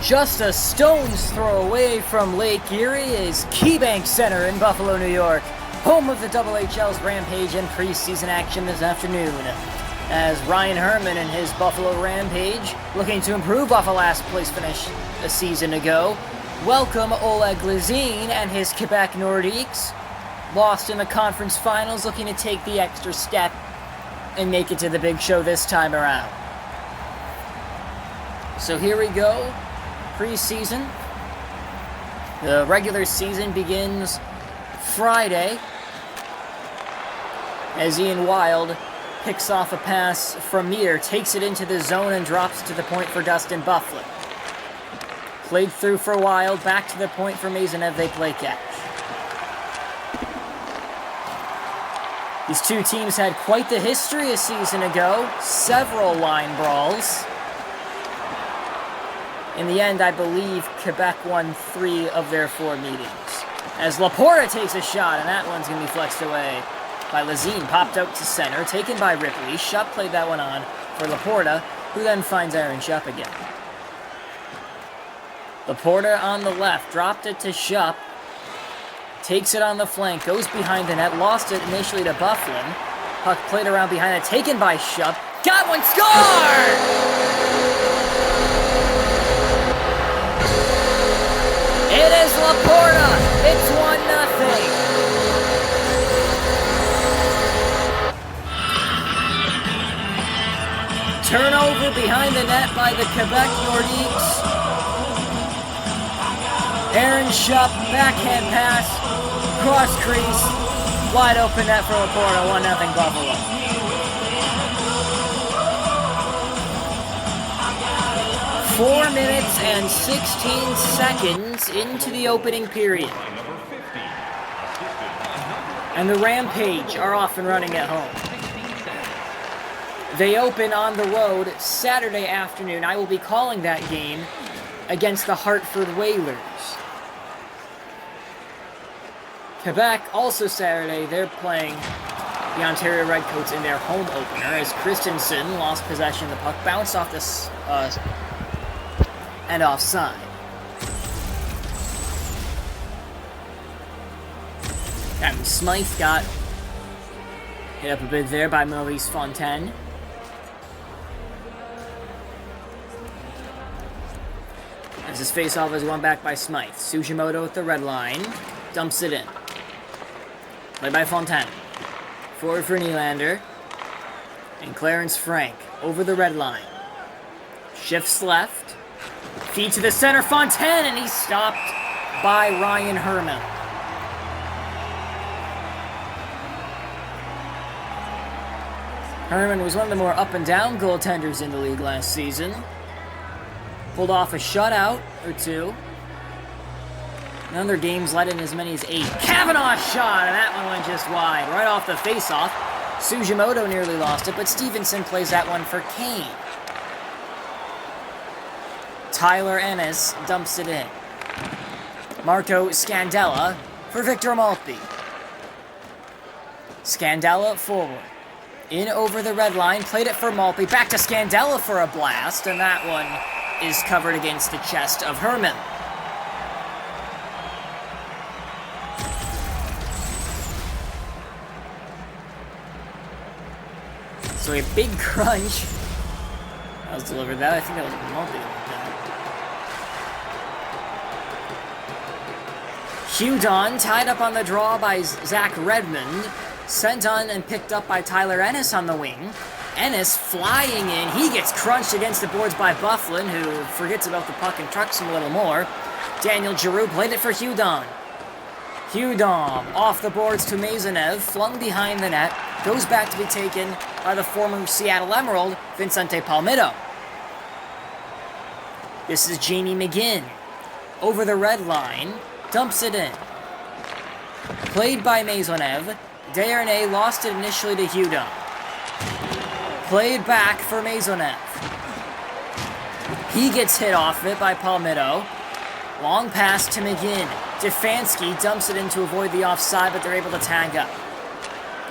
Just a stone's throw away from Lake Erie is KeyBank Center in Buffalo, New York, home of the WHL's Rampage and preseason action this afternoon. As Ryan Herman and his Buffalo Rampage, looking to improve off a last place finish a season ago, welcome Oleg Glazine and his Quebec Nordiques, lost in the conference finals, looking to take the extra step and make it to the big show this time around. So here we go. Preseason. The regular season begins Friday as Ian Wild picks off a pass from Meter, takes it into the zone and drops to the point for Dustin Bufflin. Played through for Wild, back to the point for Maisonneuve, they play catch. These two teams had quite the history a season ago, several line brawls. In the end, I believe Quebec won 3 of their 4 meetings. As Laporta takes a shot, and that one's going to be flexed away by Lazine. Popped out to center, taken by Ripley. Shupp played that one on for Laporta, who then finds Aaron Shupp again. Laporta on the left, dropped it to Shupp. Takes it on the flank, goes behind the net, lost it initially to Bufflin. Puck played around behind it, taken by Shupp. Got one, score! It is Laporta. It's 1-0. Turnover behind the net by the Quebec Nordiques. Aaron Shupp, backhand pass, cross crease, wide open net for Laporta, 1-0 Buffalo. 4 minutes and 16 seconds into the opening period. And the Rampage are off and running at home. They open on the road Saturday afternoon. I will be calling that game against the Hartford Whalers. Quebec, also Saturday, they're playing the Ontario Redcoats in their home opener as Christensen lost possession of the puck, bounced off the and offside. Captain Smythe got hit up a bit there by Maurice Fontaine. As his face-off is won back by Smythe. Sugimoto at the red line. Dumps it in. Played by Fontaine. Forward for Nylander. And Clarence Frank over the red line. Shifts left. Feed to the center, Fontaine, and he's stopped by Ryan Herman. Herman was one of the more up-and-down goaltenders in the league last season. Pulled off a shutout or 2. In other games, let in as many as 8. Kavanaugh shot, and that one went just wide. Right off the face-off. Sugimoto nearly lost it, but Stevenson plays that one for Kane. Tyler Ennis dumps it in. Marco Scandella for Victor Maltby. Scandella forward. In over the red line, played it for Maltby. Back to Scandella for a blast, and that one is covered against the chest of Herman. So a big crunch. That was delivered that. I think that was Maltby. Hudon tied up on the draw by Zach Redmond. Sent on and picked up by Tyler Ennis on the wing. Ennis flying in. He gets crunched against the boards by Bufflin, who forgets about the puck and trucks him a little more. Daniel Giroux played it for Hudon. Hudon off the boards to Maisonneuve, flung behind the net. Goes back to be taken by the former Seattle Emerald, Vincente Palmito. This is Jamie McGinn. Over the red line. Dumps it in. Played by Maisonneuve. Desharnais lost it initially to Hudon. Played back for Maisonneuve. He gets hit off it by Palmito. Long pass to McGinn. Stefanski dumps it in to avoid the offside, but they're able to tag up.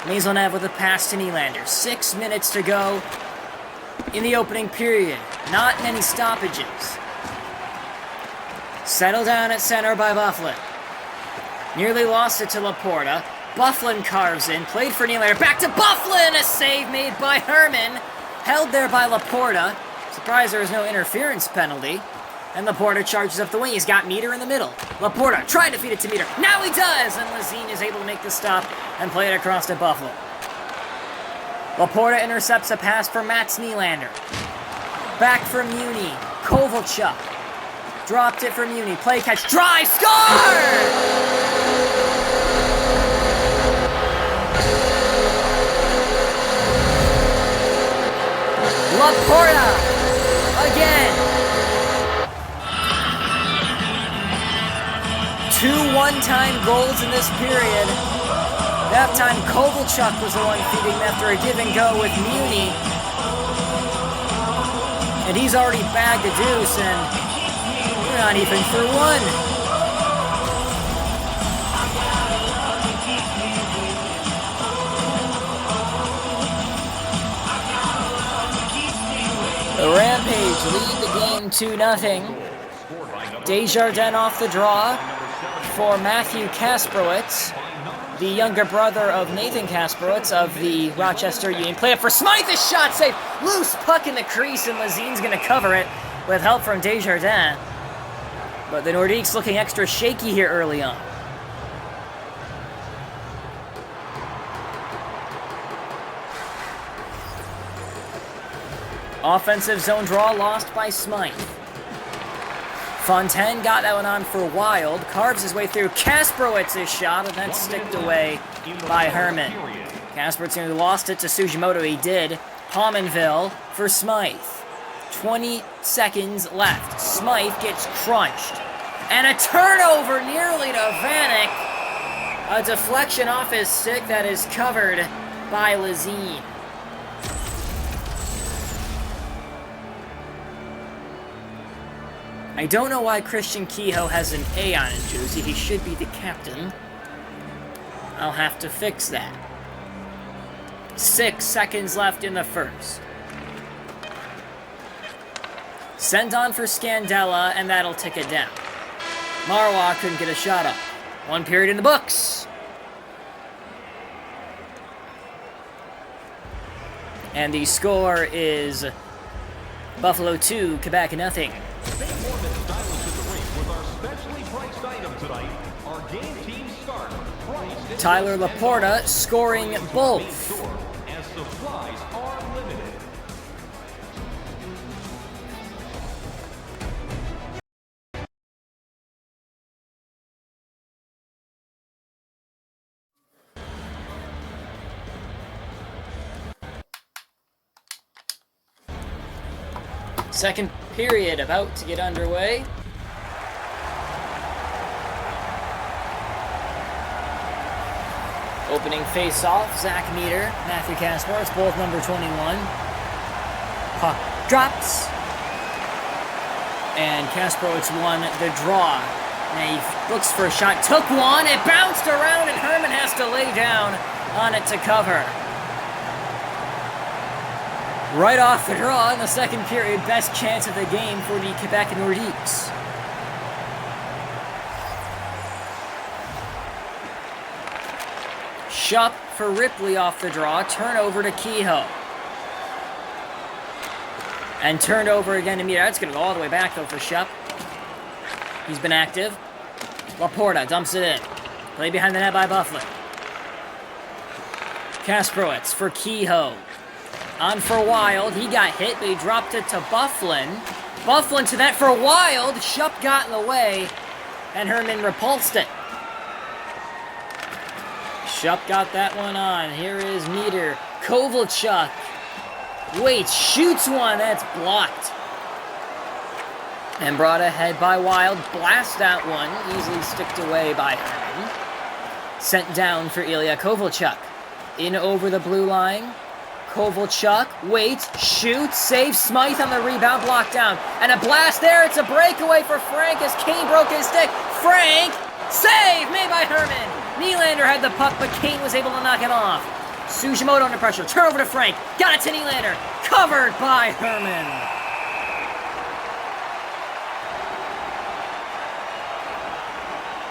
Maisonneuve with a pass to Nylander. 6 minutes to go in the opening period. Not many stoppages. Settled down at center by Bufflin. Nearly lost it to Laporta. Bufflin carves in, played for Nylander, back to Bufflin! A save made by Herman. Held there by Laporta. Surprised there was no interference penalty. And Laporta charges up the wing. He's got Meter in the middle. Laporta trying to feed it to Meter. Now he does! And Lazine is able to make the stop and play it across to Bufflin. Laporta intercepts a pass for Mats Nylander. Back from Muni. Kovalchuk. Dropped it for Muni. Play catch. Drive. Score! Laporta, again. 2 one-time goals in this period. That time Kovalchuk was the one feeding after a give and go with Muni. And he's already bagged a deuce, and we're not even through one. The Rampage lead the game 2-0. Desjardins off the draw for Matthew Kasprowitz, the younger brother of Nathan Kasprowitz of the Rochester Union. Play it for Smythe, a shot save! Loose puck in the crease, and Lazine's going to cover it with help from Desjardins. But the Nordiques looking extra shaky here early on. Offensive zone draw lost by Smythe. Fontaine got that one on for Wild. Carves his way through Kasprowitz's shot, and that's sticked away by Herman. Kasprowitz nearly lost it to Sugimoto. He did. Pominville for Smythe. 20 seconds left. Smythe gets crunched. And a turnover nearly to Vanek. A deflection off his stick that is covered by Lazine. I don't know why Christian Kehoe has an A on his jersey. He should be the captain. I'll have to fix that. 6 seconds left in the first. Sent on for Scandella, and that'll tick it down. Marwa couldn't get a shot up. 1 period in the books. And the score is Buffalo 2, Quebec 0. Tyler Laporta scoring both. Second period about to get underway. Opening face-off, Zach Meter, Matthew Kasper, it's both number 21. Puck drops. And Kasprowitz won the draw. Now he looks for a shot, took one, it bounced around, and Herman has to lay down on it to cover. Right off the draw in the second period, best chance of the game for the Quebec Nordiques. Shup for Ripley off the draw, turnover to Kehoe. And turned over again to Meter. That's going to go all the way back though for Shup. He's been active. Laporta dumps it in. Play behind the net by Bufflin. Kasprowitz for Kehoe. On for Wild. He got hit, but he dropped it to Bufflin. Bufflin to that for Wild. Shup got in the way, and Herman repulsed it. Shup got that one on. Here is Meter. Kovalchuk. Waits, shoots one. That's blocked. And brought ahead by Wild. Blast that one. Easily sticked away by Herman. Sent down for Ilya Kovalchuk. In over the blue line. Kovalchuk waits, shoots, saves Smythe on the rebound, blocked down. And a blast there. It's a breakaway for Frank as Kane broke his stick. Frank, save made by Herman. Nylander had the puck, but Kane was able to knock it off. Sugimoto under pressure. Turnover to Frank. Got it to Nylander. Covered by Herman.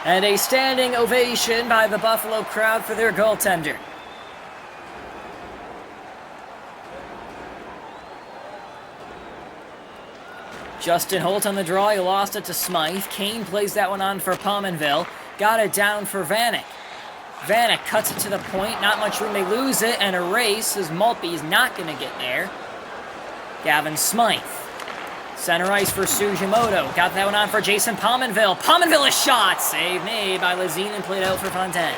And a standing ovation by the Buffalo crowd for their goaltender. Justin Holt on the draw, he lost it to Smythe. Kane plays that one on for Pominville. Got it down for Vanek. Vanek cuts it to the point, not much room, they lose it, and a race as Maltby's not going to get there. Gavin Smythe. Center ice for Sugimoto. Got that one on for Jason Pominville. Pominville, a shot! Save made by Lazine and played out for Fontaine.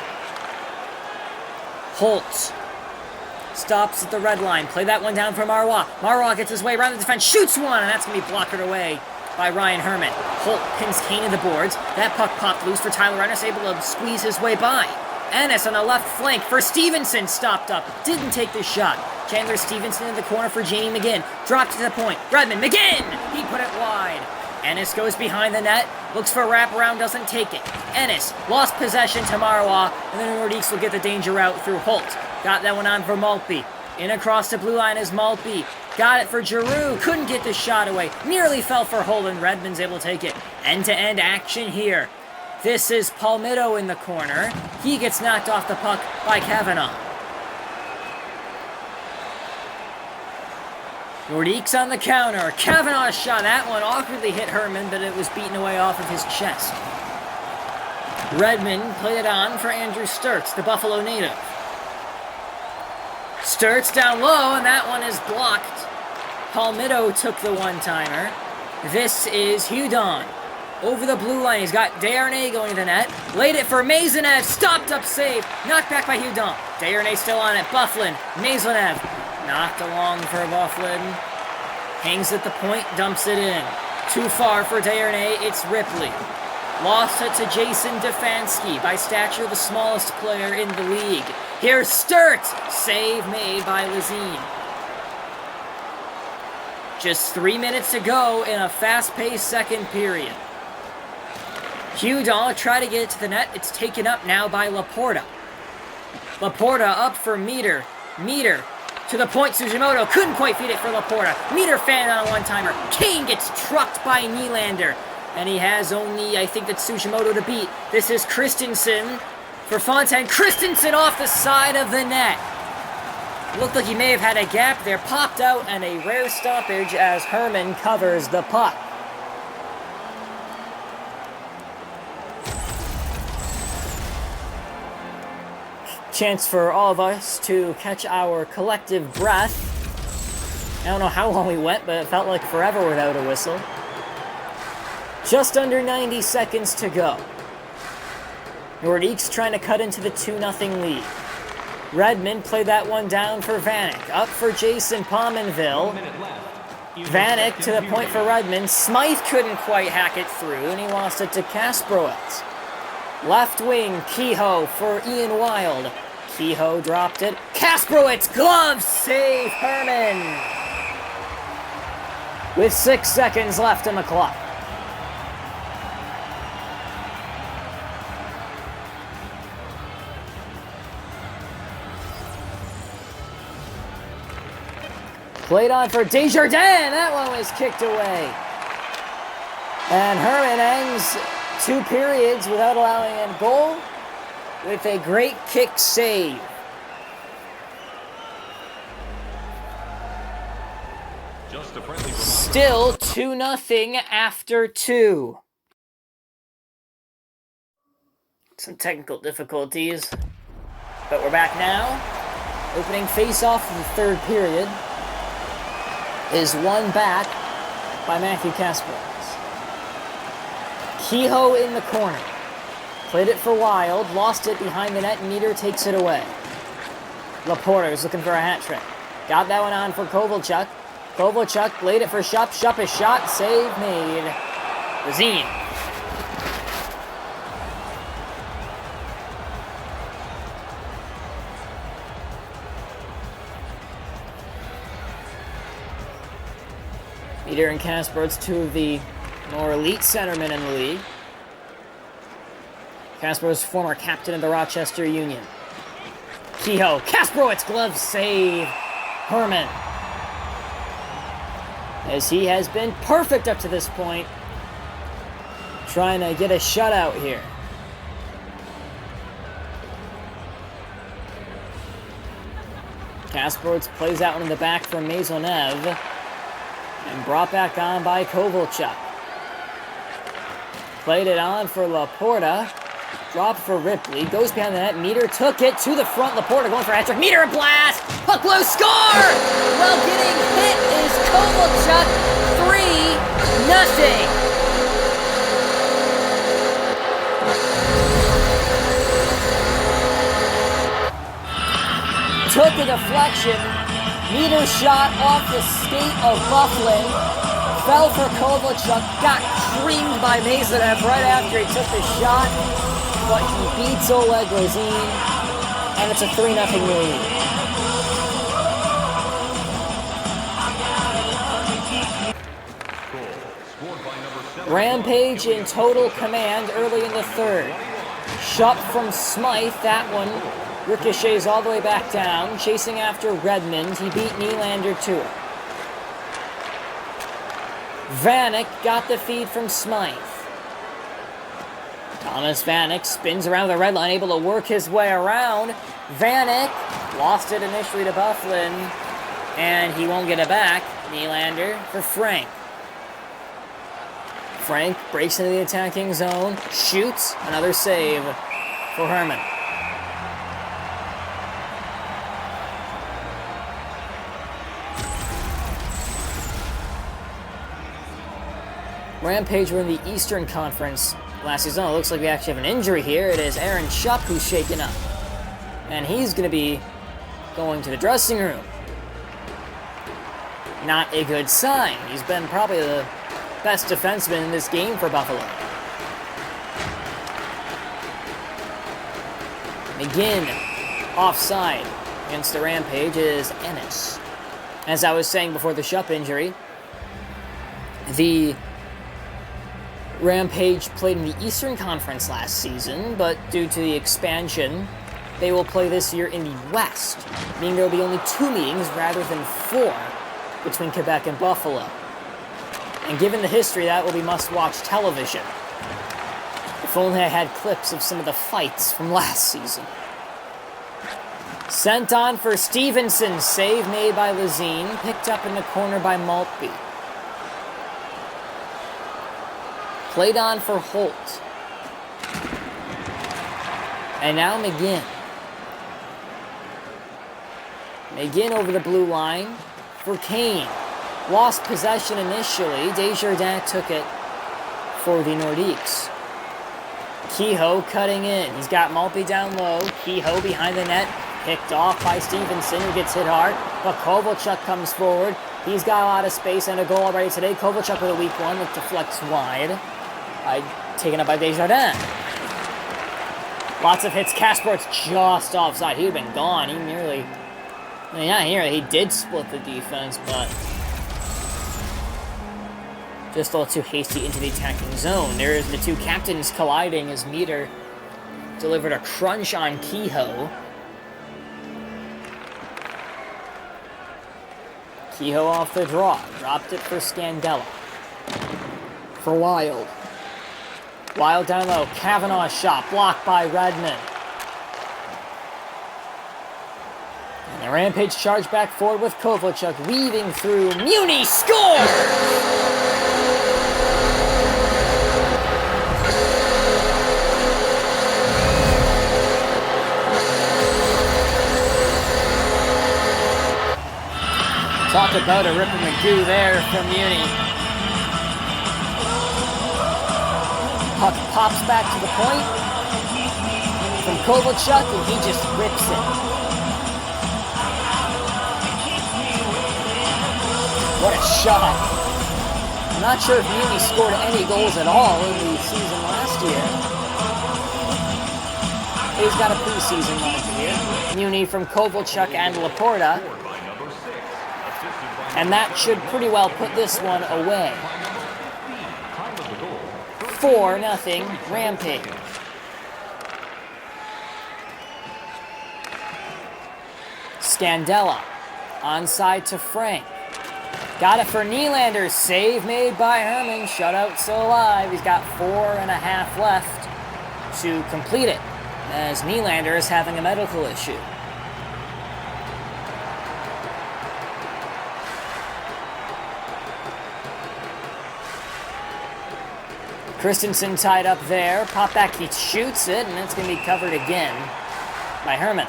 Holt stops at the red line. Play that one down for Marois. Marois gets his way around the defense, shoots one, and that's going to be blocked away by Ryan Herman. Holt pins Kane to the boards. That puck popped loose for Tyler Ennis, able to squeeze his way by. Ennis on the left flank for Stevenson, stopped up, didn't take the shot. Chandler Stevenson in the corner for Jamie McGinn. Dropped to the point. Redmond, McGinn! He put it wide. Ennis goes behind the net, looks for a wraparound, doesn't take it. Ennis lost possession to Marois, and then Nordiques will get the danger out through Holt. Got that one on for Maltby. In across the blue line is Maltby. Got it for Giroux. Couldn't get the shot away. Nearly fell for Holden. Redmond's able to take it. End-to-end action here. This is Palmitto in the corner. He gets knocked off the puck by Kavanaugh. Nordiques on the counter. Kavanaugh's shot. That one awkwardly hit Herman, but it was beaten away off of his chest. Redmond played it on for Andrew Sturts, the Buffalo native. Sturts down low, and that one is blocked. Palmitto took the one-timer. This is Hudon. Over the blue line, he's got Desharnais going to the net. Laid it for Maisonneuve, stopped up save. Knocked back by Hudon. Desharnais still on it. Bufflin, Maisonneuve. Knocked along for Bufflin. Hangs at the point, dumps it in. Too far for Desharnais, it's Ripley. Lost it to Jason Defanski, by stature the smallest player in the league. Here's Sturt! Save made by Lazine. Just 3 minutes to go in a fast-paced second period. Hudon try to get it to the net. It's taken up now by Laporta. Laporta up for Meter. Meter to the point. Sugimoto couldn't quite feed it for Laporta. Meter fan on a one-timer. Kane gets trucked by Nylander. And he has only, I think that's Sugimoto to beat. This is Christensen for Fontaine. Christensen off the side of the net. Looked like he may have had a gap there. Popped out, and a rare stoppage as Herman covers the puck. Chance for all of us to catch our collective breath. I don't know how long we went, but it felt like forever without a whistle. Just under 90 seconds to go. Nordiques trying to cut into the 2-0 lead. Redmond played that one down for Vanek. Up for Jason Pominville. Vanek to the point for Redmond. Smythe couldn't quite hack it through, and he lost it to Kasprowitz. Left wing, Kehoe for Ian Wild. Kehoe dropped it. Kasprowitz, glove save, Herman! With 6 seconds left on the clock. Played on for Desjardins. That one was kicked away. And Herman ends 2 periods without allowing a goal with a great kick save. Still 2-0 after 2. Some technical difficulties, but we're back now. Opening face-off of the third period is won back by Matthew Kasprowitz. Kehoe in the corner. Played it for Wild, lost it behind the net, and Meter takes it away. Laporta is looking for a hat trick. Got that one on for Kovalchuk. Kovalchuk laid it for Shupp. Shupp is shot, save made. Lazine. Meter and Kasprowitz, 2 of the more elite centermen in the league. Kasprowitz, former captain of the Rochester Union. Kehoe, Kasprowitz, glove save, Herman. As he has been perfect up to this point. Trying to get a shutout here. Kasparov plays that one in the back for Maisonneuve. And brought back on by Kovalchuk. Played it on for Laporta. Dropped for Ripley. Goes behind the net. Meter took it to the front. Laporta going for a hat-trick. Meter a blast! Puck loose. Score! Well, getting hit is Kovalchuk. 3-0. Took a deflection. Meter shot off the skate of Bufflin. Fell for Kovalchuk. Got creamed by Maisonneuve right after he took the shot. But he beats Oleg Lazine. And it's a 3-0 lead. Rampage in total command early in the third. Shot from Smythe. That one ricochets all the way back down, chasing after Redmond. He beat Nylander to it. Vanek got the feed from Smythe. Thomas Vanek spins around the red line, able to work his way around. Vanek lost it initially to Bufflin, and he won't get it back. Nylander for Frank. Frank breaks into the attacking zone, shoots, another save for Herman. Rampage were in the Eastern Conference last season. It looks like we actually have an injury here. It is Aaron Schupp who's shaken up. And he's going to be going to the dressing room. Not a good sign. He's been probably the best defenseman in this game for Buffalo. McGinn offside against the Rampage is Ennis. As I was saying before the Schupp injury, the Rampage played in the Eastern Conference last season, but due to the expansion, they will play this year in the West, meaning there will be only 2 meetings rather than 4 between Quebec and Buffalo. And given the history, that will be must-watch television. If only I had clips of some of the fights from last season. Sent on for Stevenson, save made by Lazine, picked up in the corner by Maltby. Played on for Holt. And now McGinn. McGinn over the blue line for Kane. Lost possession initially. Desjardins took it for the Nordiques. Kehoe cutting in. He's got Maltby down low. Kehoe behind the net. Picked off by Stevenson, who gets hit hard. But Kovalchuk comes forward. He's got a lot of space and a goal already today. Kovalchuk with a weak one that deflects wide. Taken up by Desjardins. Lots of hits. Kasparov's just offside. He'd been gone. He nearly... I mean, not here. He did split the defense, but... just a little too hasty into the attacking zone. There's the 2 captains colliding as Meter delivered a crunch on Kehoe. Kehoe off the draw. Dropped it for Scandella. For Wild. Wild down low. Kavanaugh's shot. Blocked by Redmond. And the Rampage charge back forward with Kovalchuk weaving through. Muni scores! Talk about a Ripper McGoo there from Muni. Puck pops back to the point from Kovalchuk, and he just rips it. What a shot. I'm not sure if Muni scored any goals at all in the season last year. He's got a preseason last year. Muni from Kovalchuk and Laporta. And that should pretty well put this one away. 4-0 Rampage. Scandella onside to Frank. Got it for Nylander. Save made by Herman. Shutout still alive. He's got 4.5 left to complete it, as Nylander is having a medical issue. Christensen tied up there. Pop back, he shoots it, and it's going to be covered again by Herman.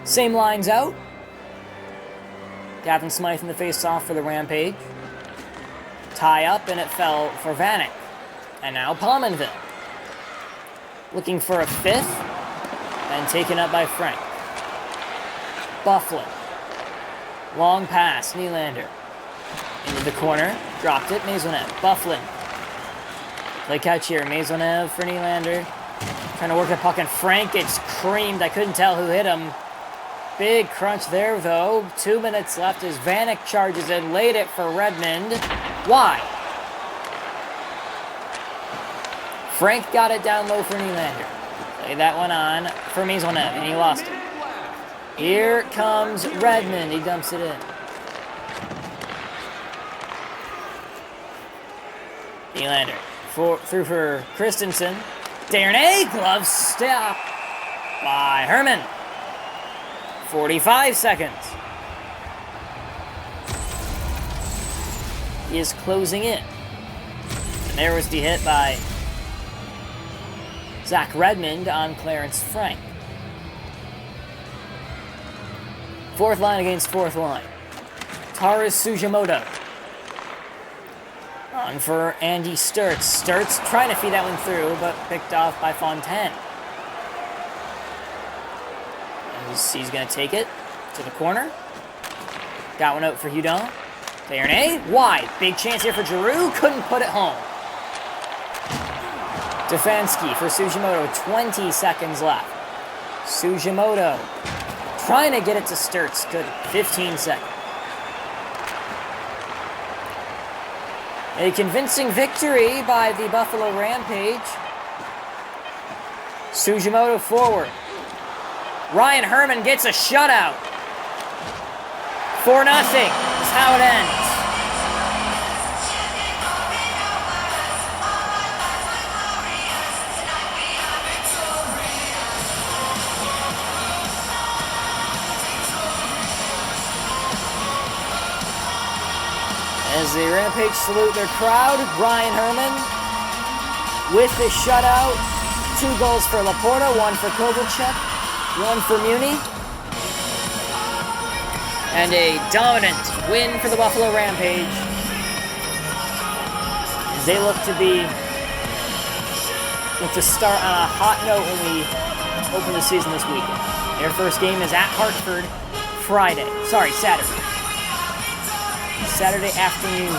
Same lines out. Gavin Smythe in the face-off for the Rampage. Tie up, and it fell for Vanek. And now Pominville. Looking for a fifth, and taken up by Frank. Bufflin. Long pass, Nylander. Into the corner, dropped it, Maisonneuve. Bufflin. Play catch here, Maisonneuve for Nylander. Trying to work the puck, and Frank gets creamed. I couldn't tell who hit him. Big crunch there, though. 2 minutes left as Vanek charges in, laid it for Redmond. Why? Frank got it down low for Nylander. Played that one on for Maisonneuve, and he lost it. Here comes Redmond. He dumps it in. Nylander through for Christensen. Darnay, glove stop by Herman. 45 seconds. He is closing in. And there was the hit by Zach Redmond on Clarence Frank. Fourth line against fourth line. Taras Sugimoto. On for Andy Sturts. Sturts trying to feed that one through, but picked off by Fontaine. He's going to take it to the corner. Got one out for Hudon. Darnay, wide. Big chance here for Giroux. Couldn't put it home. Stefanski for Sugimoto. 20 seconds left. Sugimoto trying to get it to Sturts. Good. 15 seconds. A convincing victory by the Buffalo Rampage. Sugimoto forward. Ryan Herman gets a shutout. 4-0 is how it ends. As the Rampage salute their crowd, Ryan Herman with the shutout. 2 goals for Laporta, 1 for Kovalchuk. 1 for Muni. And a dominant win for the Buffalo Rampage. As they look to start on a hot note when we open the season this weekend. Their first game is at Hartford Saturday. Saturday afternoon.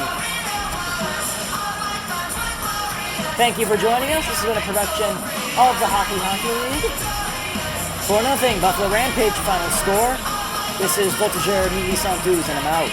Thank you for joining us. This has been a production of the Hockey League. 4-0, Buffalo Rampage final score. This is Voltigeur Mili Santos, and I'm out.